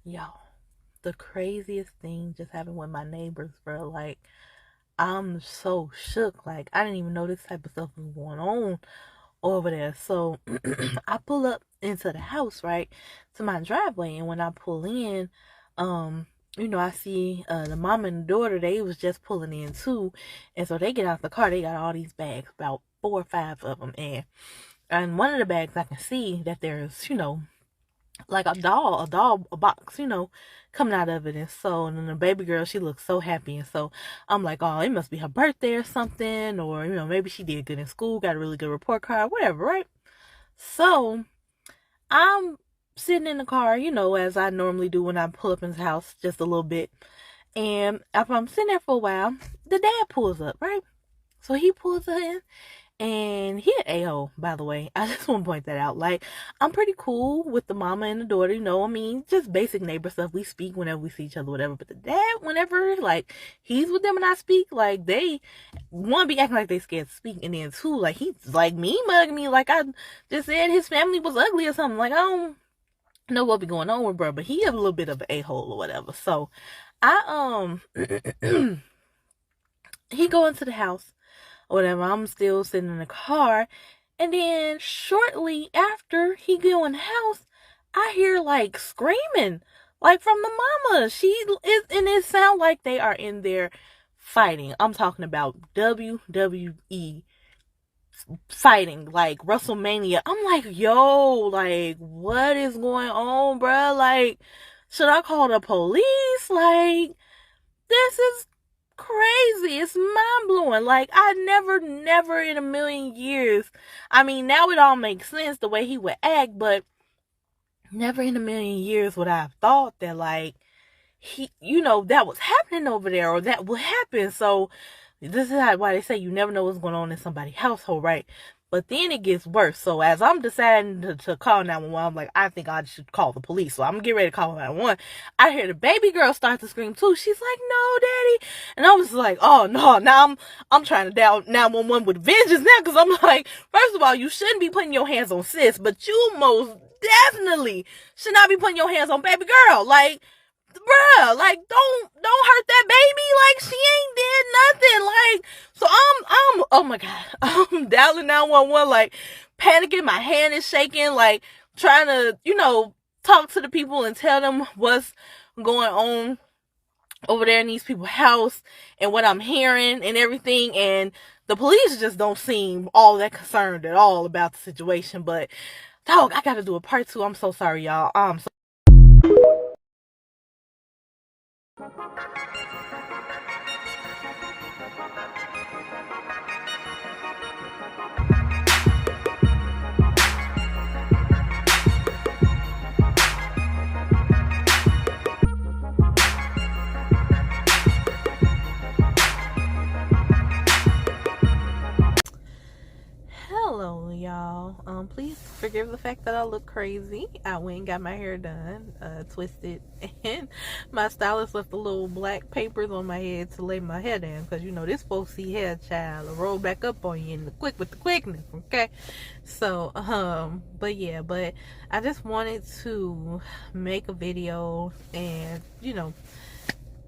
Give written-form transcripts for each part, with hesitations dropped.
Yo, the craziest thing just happened with my neighbors, bro. Like, I'm so shook. Like, I didn't even know this type of stuff was going on over there. So, I pull up into the house, right, to my driveway. And when I pull in, um, I see the mom and the daughter, they was just pulling in too. And so they get out the car, they got all these bags, about 4 or 5 of them. And one of the bags, I can see that there's, like a box, coming out of it. And then the baby girl, she looks so happy. And so I'm like, oh, it must be her birthday or something. Or, maybe she did good in school, got a really good report card, whatever, right? So I'm sitting in the car, as I normally do when I pull up in his house just a little bit. And after I'm sitting there for a while, the dad pulls up, right? So he pulls in, and he an a-hole, by the way. I just want to point that out. Like, I'm pretty cool with the mama and the daughter, just basic neighbor stuff. We speak whenever we see each other, whatever. But the dad, whenever, like, he's with them and I speak, like, they, one, be acting like they scared to speak. And then two, like, he's, like, me mugging me. Like, I just said his family was ugly or something. Like, I don't know what be going on with bro. But he a little bit of an a-hole or whatever. So, he go into the house or whatever. I'm still sitting in the car. And then shortly after he go in the house, I hear like screaming, like from the mama. She is, and it sounds like they are in there fighting. I'm talking about WWE fighting, like WrestleMania. I'm like, yo, like, what is going on, bruh? Like, should I call the police? Like, this is crazy. It's mind blowing. Like, I never in a million years. I mean, now it all makes sense the way he would act, but never in a million years would I have thought that, like, that was happening over there or that would happen. So, this is why they say you never know what's going on in somebody's household, right? But then it gets worse. So as I'm deciding to call 911, I'm like, I think I should call the police. So I'm getting ready to call 911. I hear the baby girl start to scream too. She's like, no, daddy. And I was like, oh no. Now I'm trying to dial 911 with vengeance now. Cause I'm like, first of all, you shouldn't be putting your hands on sis, but you most definitely should not be putting your hands on baby girl. Like, bruh, like, don't hurt that baby. Like, she ain't did nothing. Like, so I'm oh my god, I'm dialing 911, like, panicking. My hand is shaking, like, trying to, talk to the people and tell them what's going on over there in these people's house and what I'm hearing and everything. And the police just don't seem all that concerned at all about the situation. But dog, I gotta do a part 2. I'm so sorry, y'all. Hello, y'all. Please forgive the fact that I look crazy. I went and got my hair done, twisted, and my stylist left the little black papers on my head to lay my hair down, because this folksy hair, child, will roll back up on you in the quickness, okay? So, but I just wanted to make a video and,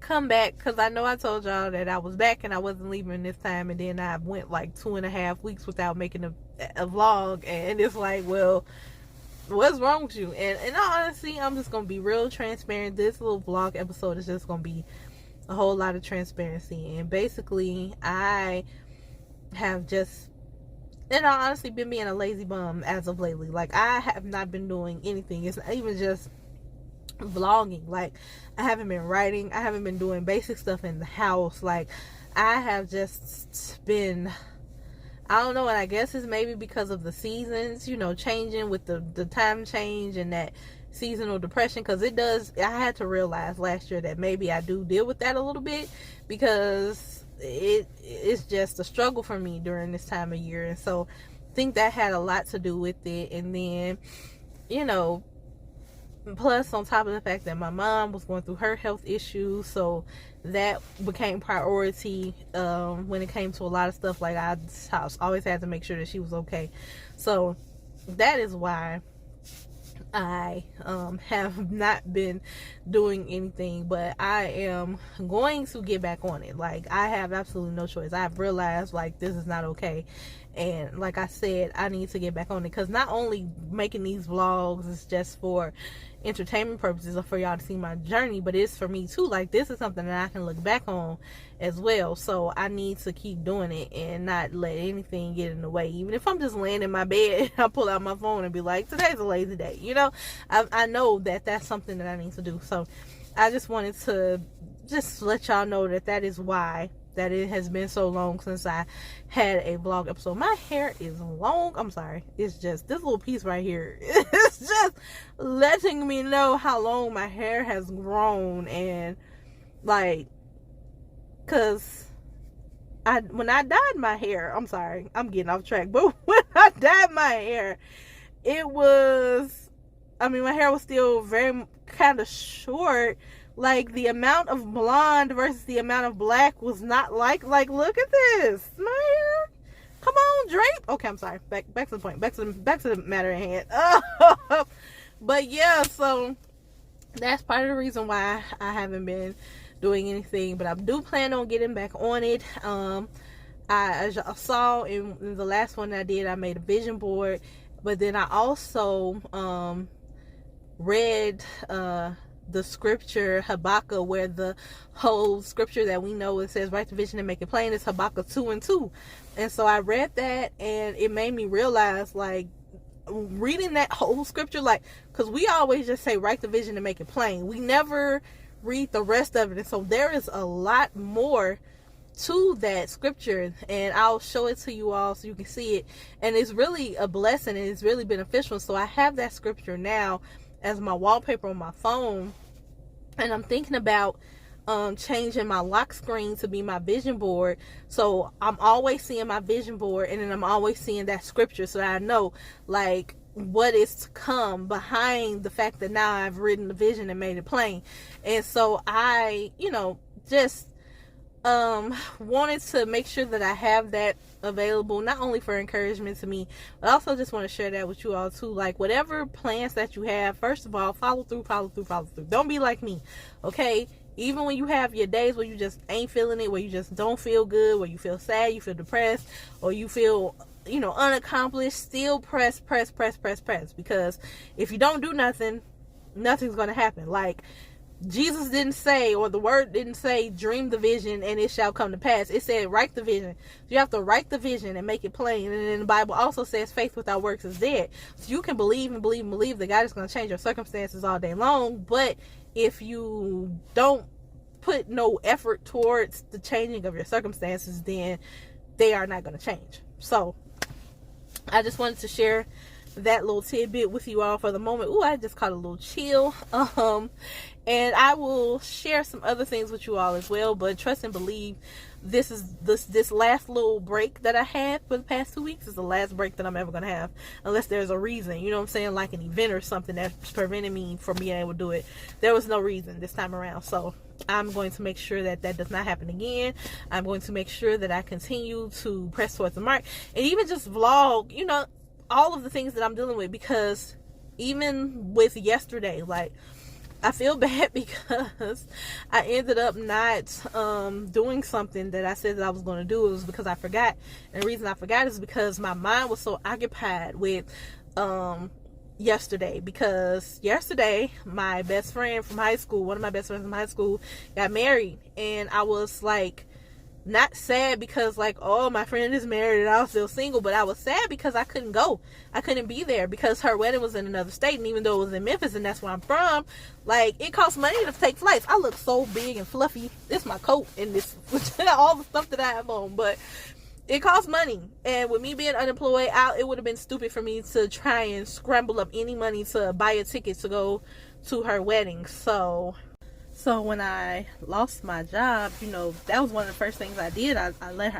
come back, because I know I told y'all that I was back and I wasn't leaving this time, and then I went like 2.5 weeks without making a vlog, and it's like, well, what's wrong with you? And in all honesty, I'm just gonna be real transparent. This little vlog episode is just gonna be a whole lot of transparency, and basically I have just, in all honesty, been being a lazy bum as of lately. Like, I have not been doing anything. It's not even just vlogging. Like, I haven't been writing, I haven't been doing basic stuff in the house. Like, I have just been, I don't know, and I guess it's maybe because of the seasons, changing with the time change and that seasonal depression, because I had to realize last year that maybe I do deal with that a little bit, because it's just a struggle for me during this time of year. And so I think that had a lot to do with it. And then, plus on top of the fact that my mom was going through her health issues, so that became priority when it came to a lot of stuff. Like, I always had to make sure that she was okay. So that is why I have not been doing anything, but I am going to get back on it. Like, I have absolutely no choice. I've realized, like, this is not okay. And like I said, I need to get back on it, because not only making these vlogs is just for entertainment purposes or for y'all to see my journey, but it's for me too. Like, this is something that I can look back on as well. So I need to keep doing it and not let anything get in the way. Even if I'm just laying in my bed, I pull out my phone and be like, today's a lazy day, you know. I know that that's something that I need to do. So I just wanted to just let y'all know that that is why that it has been so long since I had a vlog episode. My hair is long. I'm sorry. It's just this little piece right here. It's just letting me know how long my hair has grown. And like, cause when I dyed my hair, I'm sorry, I'm getting off track, but when I dyed my hair, it was, I mean, my hair was still very kind of short. Like, the amount of blonde versus the amount of black was not like, look at this. My hair. Come on, drape. Okay, I'm sorry. Back to the point. Back to the matter at hand. But yeah, so that's part of the reason why I haven't been doing anything. But I do plan on getting back on it. I saw in the last one that I did, I made a vision board. But then I also read the scripture Habakkuk, where the whole scripture that we know, it says write the vision and make it plain, is Habakkuk 2:2. And so I read that, and it made me realize, like, reading that whole scripture, like, because we always just say write the vision and make it plain, we never read the rest of it. And so there is a lot more to that scripture, and I'll show it to you all so you can see it. And it's really a blessing, and it's really beneficial. So I have that scripture now as my wallpaper on my phone, and I'm thinking about changing my lock screen to be my vision board, so I'm always seeing my vision board, and then I'm always seeing that scripture, so that I know, like, what is to come behind the fact that now I've written the vision and made it plain. And so I, you know, just wanted to make sure that I have that available, not only for encouragement to me, but also just want to share that with you all too. Like, whatever plans that you have, first of all, follow through. Don't be like me, okay? Even when you have your days where you just ain't feeling it, where you just don't feel good, where you feel sad, you feel depressed, or you feel, you know, unaccomplished, still press, because if you don't do nothing, nothing's gonna happen. Like, Jesus didn't say, or the word didn't say, dream the vision and it shall come to pass. It said write the vision. You have to write the vision and make it plain. And then the Bible also says faith without works is dead. So you can believe that God is going to change your circumstances all day long, but if you don't put no effort towards the changing of your circumstances, then they are not going to change. So I just wanted to share that little tidbit with you all for the moment. Ooh, I just caught a little chill. And I will share some other things with you all as well, but trust and believe, this last little break that I had for the past 2 weeks is the last break that I'm ever going to have, unless there's a reason, you know what I'm saying, like an event or something that's preventing me from being able to do it. There was no reason this time around, so I'm going to make sure that that does not happen again. I'm going to make sure that I continue to press towards the mark, and even just vlog, you know, all of the things that I'm dealing with, because even with yesterday, like, I feel bad because I ended up not doing something that I said that I was going to do. It was because I forgot. And the reason I forgot is because my mind was so occupied with yesterday. Because yesterday, my best friend from high school, one of my best friends from high school, got married. And I was like, not sad because, like, oh, my friend is married and I was still single, but I was sad because I couldn't go. I couldn't be there because her wedding was in another state, and even though it was in Memphis and that's where I'm from, like, it costs money to take flights. I look so big and fluffy. This is my coat and this all the stuff that I have on, but it costs money. And with me being unemployed, it would have been stupid for me to try and scramble up any money to buy a ticket to go to her wedding. So when I lost my job, you know, that was one of the first things I did. I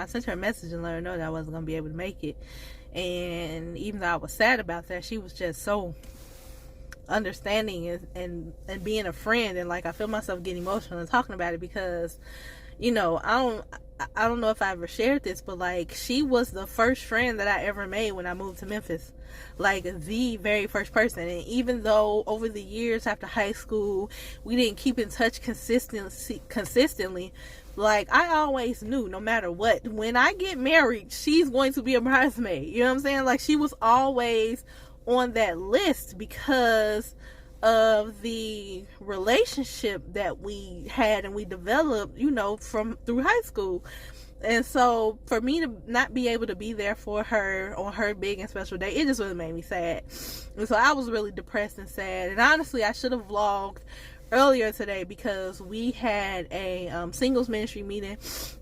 sent her a message and let her know that I wasn't going to be able to make it. And even though I was sad about that, she was just so understanding and being a friend. And, like, I feel myself getting emotional and talking about it because, you know, I don't know if I ever shared this, but like, she was the first friend that I ever made when I moved to Memphis. Like, the very first person. And even though over the years after high school we didn't keep in touch consistently, like, I always knew, no matter what, when I get married, she's going to be a bridesmaid. You know what I'm saying? Like, she was always on that list because of the relationship that we had and we developed, you know, through high school. And so for me to not be able to be there for her on her big and special day, it just really made me sad. And so I was really depressed and sad. And honestly, I should have vlogged earlier today because we had a singles ministry meeting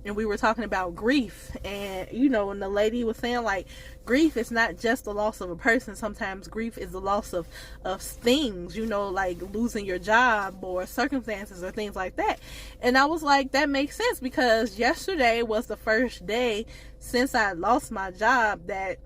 and we were talking about grief. And, you know, and the lady was saying, like, grief is not just the loss of a person. Sometimes grief is the loss of things, you know, like losing your job or circumstances or things like that. And I was like, that makes sense, because yesterday was the first day since I lost my job that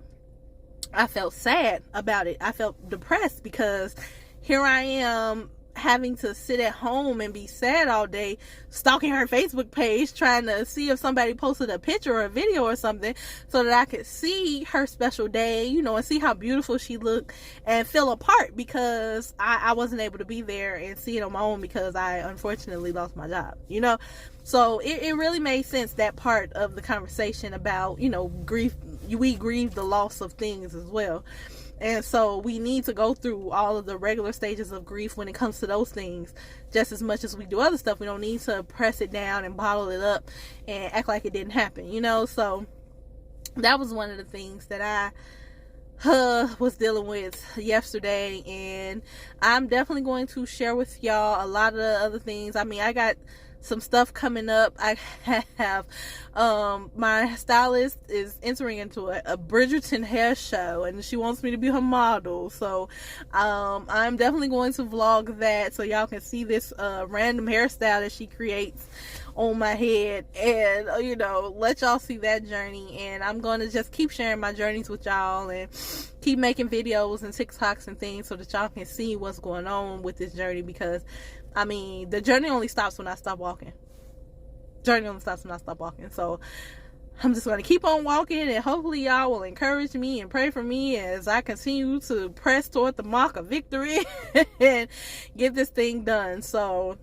I felt sad about it. I felt depressed because here I am having to sit at home and be sad all day, stalking her Facebook page, trying to see if somebody posted a picture or a video or something so that I could see her special day, you know, and see how beautiful she looked, and feel a part because I wasn't able to be there and see it on my own because I unfortunately lost my job, you know. So it really made sense, that part of the conversation about, you know, grief. We grieve the loss of things as well. And so we need to go through all of the regular stages of grief when it comes to those things just as much as we do other stuff. We don't need to press it down and bottle it up and act like it didn't happen, you know. So that was one of the things that I was dealing with yesterday, and I'm definitely going to share with y'all a lot of the other things. I mean, I got some stuff coming up. I have my stylist is entering into a Bridgerton hair show, and she wants me to be her model. So I'm definitely going to vlog that so y'all can see this random hairstyle that she creates on my head, and you know, let y'all see that journey. And I'm going to just keep sharing my journeys with y'all and keep making videos and TikToks and things so that y'all can see what's going on with this journey, because I mean, the journey only stops when I stop walking. Journey only stops when I stop walking. So I'm just going to keep on walking, and hopefully y'all will encourage me and pray for me as I continue to press toward the mark of victory and get this thing done. So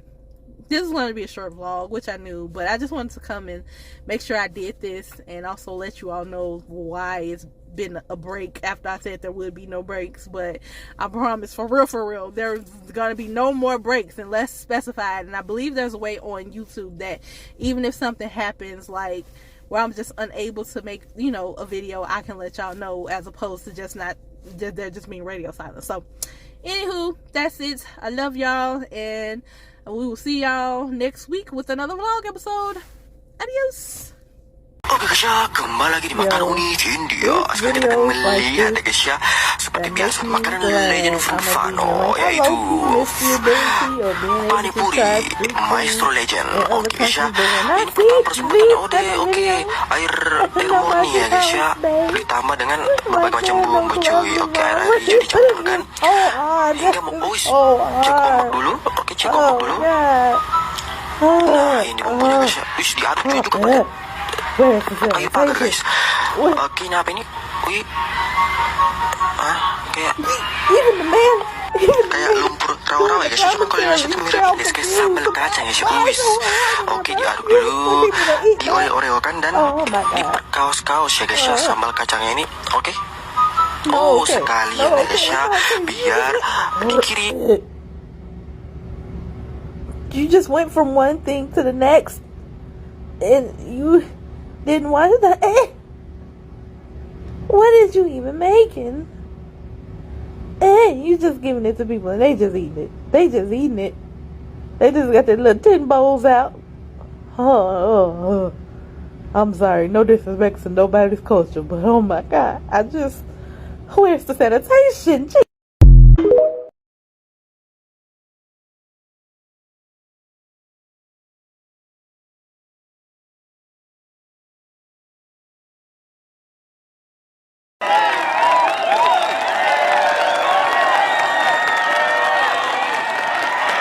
this is going to be a short vlog, which I knew, but I just wanted to come and make sure I did this, and also let you all know why it's been a break after I said there would be no breaks. But I promise, for real, there's gonna be no more breaks unless specified. And I believe there's a way on YouTube that even if something happens, like where I'm just unable to make, you know, a video, I can let y'all know, as opposed to just being radio silence. So anywho, that's it. I love y'all, and we will see y'all next week with another vlog episode. Adios. Oke guys ya, kembali lagi di Makanan Unik India. Sekarang kita akan melihat ya guys ya, seperti biasa makanan legend from Fano, yaitu Panipuri Maestro Legend. Oke guys ya, ini pertama persembahannya oke, air murni ya guys ya, ditambah dengan berbagai macam bumbu cuy. Oke, air hijau dicampurkan hingga cek ombak dulu. Oke, cek ombak dulu. Nah, ini bumbunya guys ya, terus diaduk juga pakai ayo pakai guys. Oke, ini apa ini? Wih, kayak lumpur rawa-rawa ya guys. Cuma kalau Indonesia itu mirip guys, kayak sambal kacang ya guys. Oke, diaduk dulu, dioreo-oreokan dan diperkaos-kaos ya guys ya, sambal kacangnya ini. Oke. Oh, sekalian ya guys ya, biar di kiri. You just went from one thing to the next, and you didn't want that. What is you even making? You just giving it to people and they just eating it. They just got their little tin bowls out. I'm sorry, no disrespect to nobody's culture, but oh my God, where's the sanitation?